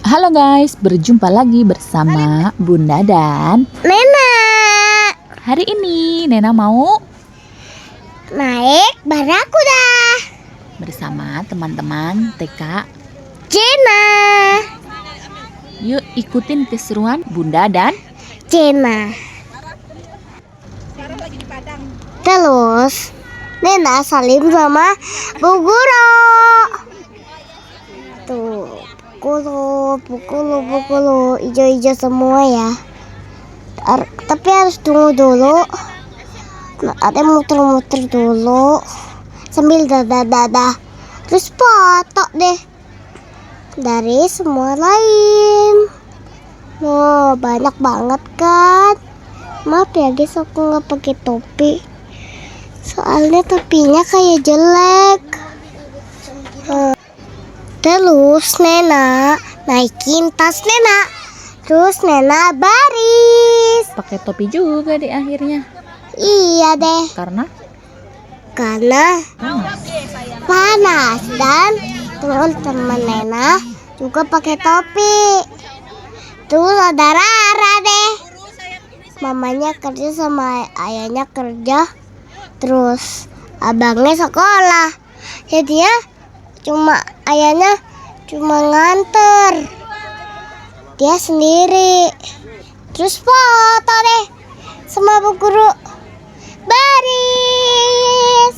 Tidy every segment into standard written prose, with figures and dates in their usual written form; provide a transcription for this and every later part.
Halo guys, berjumpa lagi bersama Bunda dan Nena. hari ini Nena mau Naik barakuda bersama teman-teman TK. Jena. Yuk ikutin keseruan Bunda dan Jena. Terus Nena salim sama Bu Guru. Tuh, pukul hijau-hijau semua ya. Tapi harus tunggu dulu. Nah, ada muter-muter dulu sambil dadah-dadah. Terus foto deh dari semua lain. Oh, banyak banget kan. Maaf ya guys, aku nggak pakai topi. Soalnya topinya kayak jelek. Terus Nena naikin tas Nena. Terus Nena baris. pakai topi juga di akhirnya. Iya deh. Karena Panas dan teman-teman Nena juga pakai topi. Terus ada Rara deh. Mamanya kerja sama ayahnya kerja. Terus abangnya sekolah. Jadi ya ayahnya cuma nganter. Dia sendiri. Terus foto deh sama Bu Guru. Baris.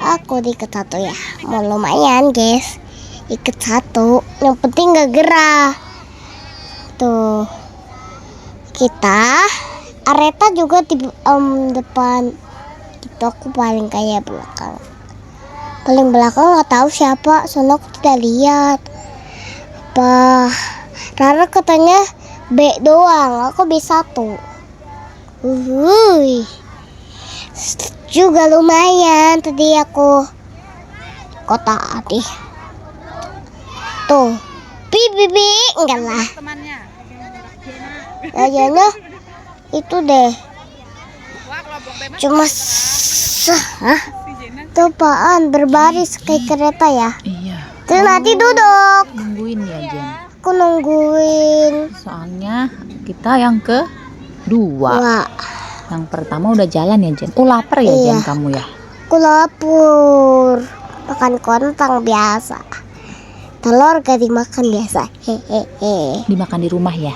Aku diikat satu ya. Mau lumayan guys. Ikat satu. Yang penting gak gerah. Tuh. Kita Areta juga di depan. Itu aku paling kayak belakang. Paling belakang nggak tahu siapa, soalnya aku tidak lihat. Apa? Rara katanya B doang, aku B satu. Juga lumayan tadi aku kota Adi. Tuh, bibi enggak lah. Kayaknya itu deh. Cuma tuh apaan berbaris kayak kereta ya. iya. Terus nanti duduk. Nungguin ya Jen. Aku nungguin. Soalnya kita yang kedua. Wah, Yang pertama udah jalan ya Jen. Lapar ya Iya. Jen kamu ya. aku lapar. Makan kontang biasa. Telur gak dimakan biasa. Hehehe. Dimakan di rumah ya.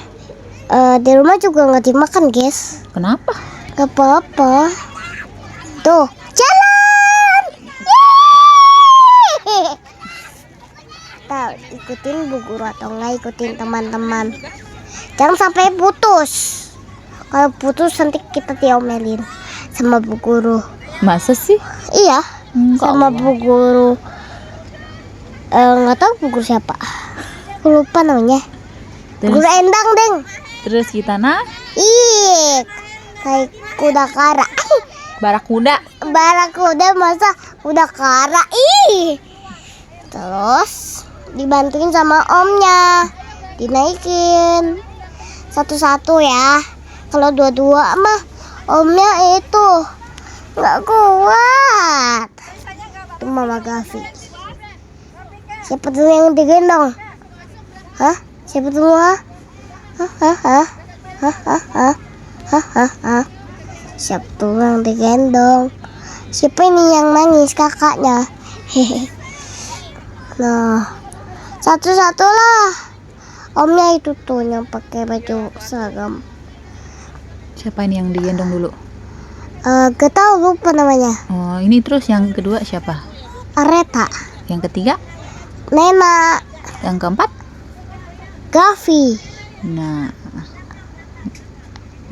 Di rumah juga nggak dimakan guys. Kenapa? Gak apa-apa. Tuh, jalan. Yeay. Tahu ikutin Bu Guru atau nggak ikutin teman-teman. Jangan sampai putus. Kalau putus nanti kita diomelin sama Bu Guru. Masa sih? Iya, sama Allah. Bu Guru. Nggak tahu Bu Guru siapa. Aku lupa namanya. Bu Guru Terus, Endang deng. terus kita Kayak kuda kara. barakuda. Barakuda masa kuda kara. Terus dibantuin sama omnya. Dinaikin satu-satu ya. Kalau dua-dua mah omnya itu nggak kuat. Itu Mama Gavi. Siapa tuh yang digendong? Hah? Siapa tuh? Siapa tuh yang digendong? Siapa ini yang nangis? Kakaknya. Hehe. Nah, satu-satu lah. Omnya itu tuh yang pakai baju seragam. Siapa ini yang digendong dulu? Gak tahu, lupa namanya. Oh, ini terus yang kedua siapa? Areta. Yang ketiga? Nena. Yang keempat? Gavi. Nah,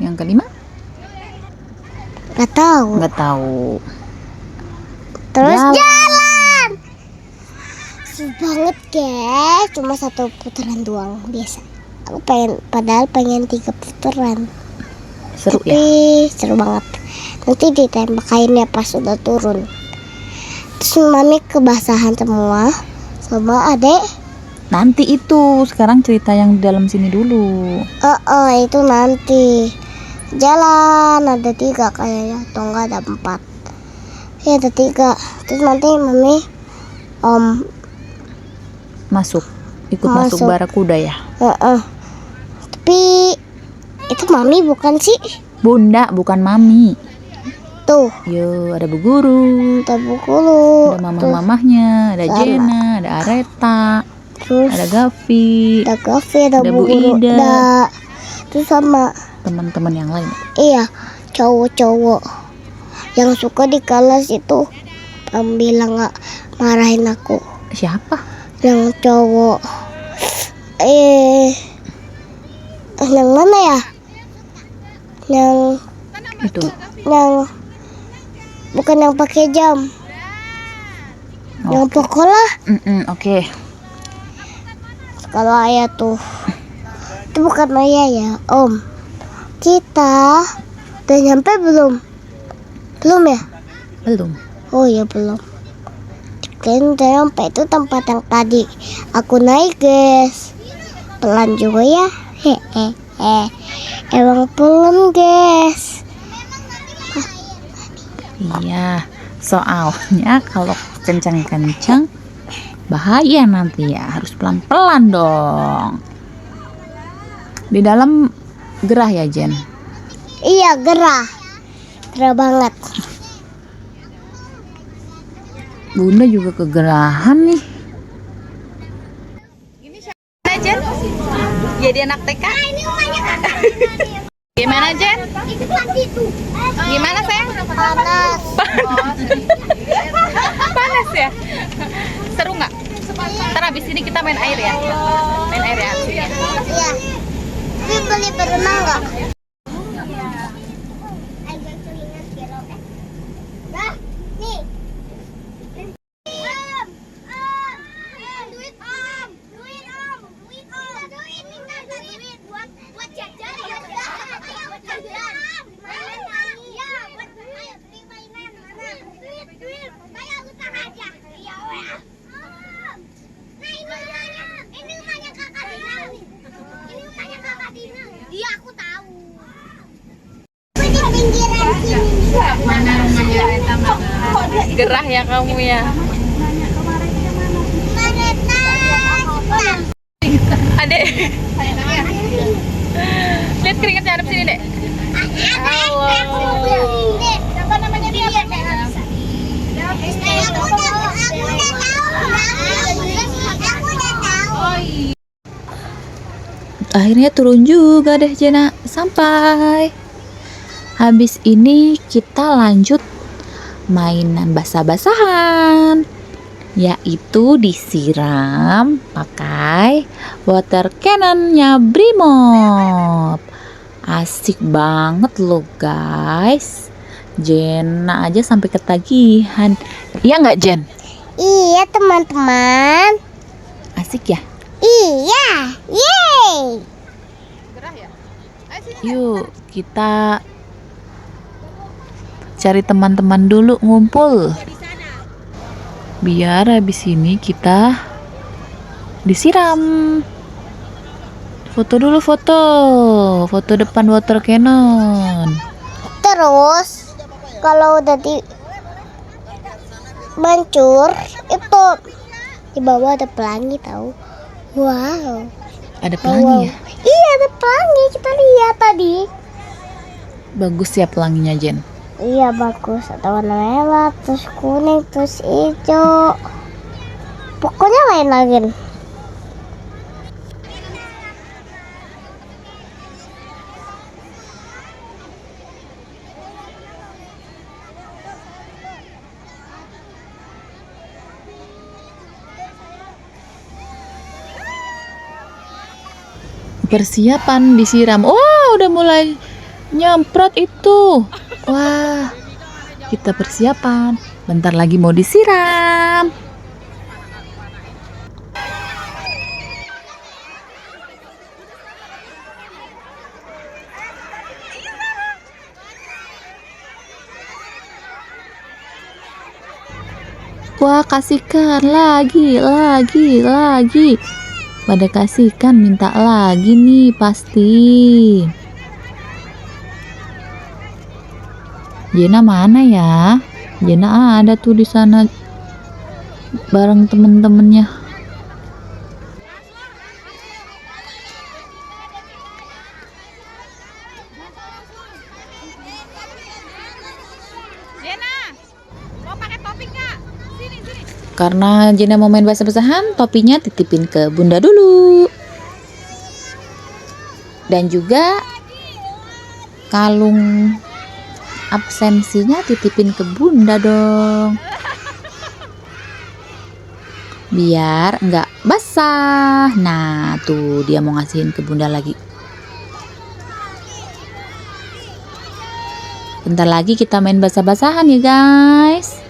yang kelima? Gak tahu. Nggak tahu. Terus Jalan. jalan. Seru banget guys. Cuma satu putaran doang biasa. Aku padahal pengen 3 putaran. Seru Tapi ya? seru banget. Nanti ditembak kainnya pas udah turun. Terus mami kebasahan semua. Sama adek. Nanti itu, sekarang cerita yang di dalam sini dulu. Itu nanti. Jalan ada 3 kayaknya. Atau enggak ada 4. Ya ada 3. Terus nanti mami Masuk. Ikut masuk barakuda ya? Tapi itu mami bukan sih? Bunda, bukan mami. Tuh. Yo, ada Bu Guru. Ada Bu Guru. Ada mamah-mamahnya, ada Jena, ada Areta. Terus ada Gavi. Ada Bu Guru. Ida. Terus sama teman-teman yang lain. Iya, cowok-cowok yang suka di kelas itu bilang nggak marahin aku. Siapa? Yang cowok. Yang mana ya? Yang itu. Yang bukan yang pakai jam. Yang pokoknya. Oke. Kalau ayah tuh, itu bukan ayah ya, Om. Kita udah nyampe belum? Belum ya? Belum. Oh ya belum. Kan udah nyampe itu tempat yang tadi aku naik, guys. Pelan juga ya. Emang pelan, guys. Iya, soalnya kalau kencang-kencang bahaya nanti ya, harus pelan-pelan dong. Di dalam gerah ya, Jen? Iya, gerah. Gerah banget. Bunda juga kegerahan nih. Ini siapa, Jen? Jadi anak TK? Gimana, Jen? Gimana, sayang? Panas. Panas ya? Seru nggak? Ntar abis ini kita main air ya? Main air ya abis ini? Iya. Tapi boleh berenang nggak? Iya, aku tahu. Di pinggiran sini. Mana rumahnya Eta? Gerah ya kamu ya? Adek. Lihat keringetnya hadap sini, Dek. Halo. Apa namanya dia? Akhirnya turun juga deh, Jena. Sampai. Habis ini kita lanjut mainan basah-basahan, yaitu disiram pakai water cannonnya Brimob. Asik banget loh, guys. Jena aja sampai ketagihan. Iya nggak, Jen? Iya, teman-teman. Asik ya? Iya, yeay. Yuk, kita cari teman-teman dulu ngumpul. Biar habis ini kita disiram. Foto dulu, foto depan water cannon. Terus kalau udah mancur itu di bawah ada pelangi tahu. Wow. Ada pelangi ya? Iya, ada pelangi, kita lihat tadi. Bagus ya pelanginya, Jen? Iya, bagus. Ada warna merah, terus kuning, terus hijau. Pokoknya lain lagi. Persiapan disiram. Wah, udah mulai nyemprot itu. Wah, kita persiapan. Bentar lagi mau disiram. Wah, kasihkan lagi. Pada kasihkan, minta lagi nih pasti. Jena mana ya? Jena ada tuh di sana bareng temen-temennya. Karena Jena mau main basah-basahan, topinya titipin ke Bunda dulu. Dan juga kalung absensinya titipin ke Bunda dong. Biar nggak basah. Nah, tuh dia mau ngasihin ke Bunda lagi. Bentar lagi kita main basah-basahan ya guys.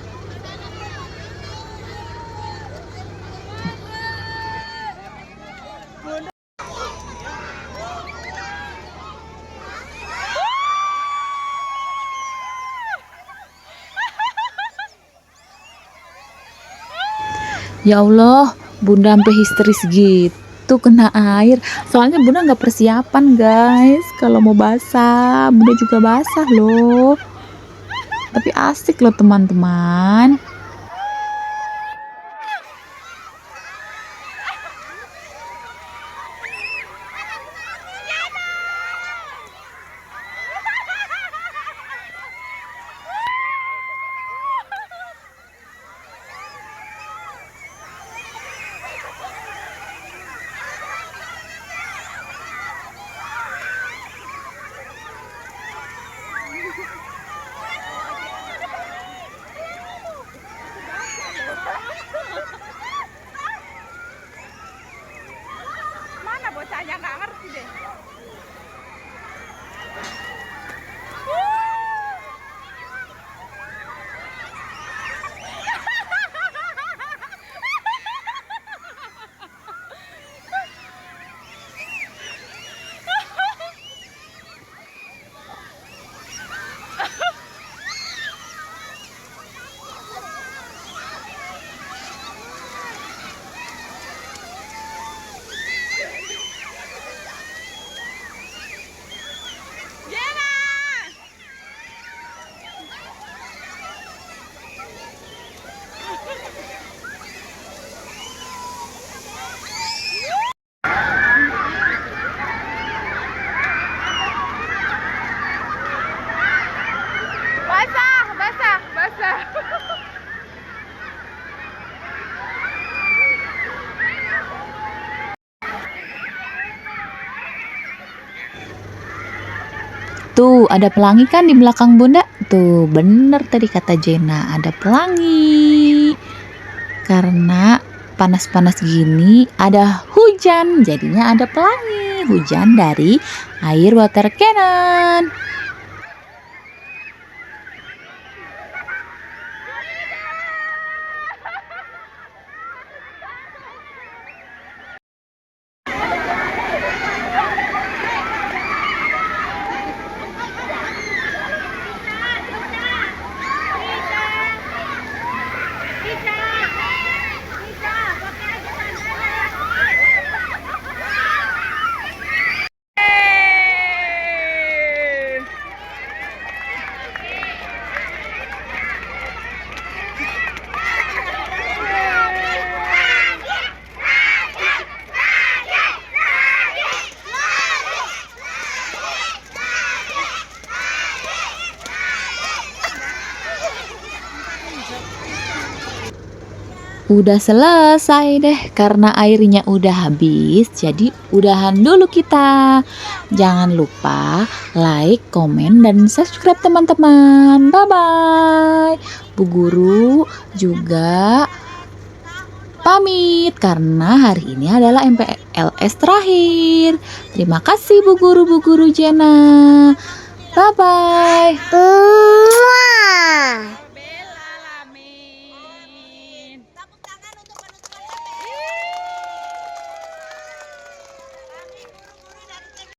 Ya Allah, Bunda sampai histeris gitu kena air. Soalnya Bunda nggak persiapan guys. Kalau mau basah, Bunda juga basah loh. Tapi asik loh teman-teman. Mana bocahnya nggak ngerti deh. Basah, basah, basah. Tuh, ada pelangi kan di belakang Bunda? Tuh, bener tadi kata Jena, ada pelangi. Karena panas-panas gini ada hujan, jadinya ada pelangi. Hujan dari air water cannon. Udah selesai deh karena airnya udah habis. Jadi udahan dulu kita. Jangan lupa like, komen, dan subscribe teman-teman. Bye-bye. Bu Guru juga pamit karena hari ini adalah MPLS terakhir. Terima kasih Bu Guru Jena. Bye-bye. Mwah.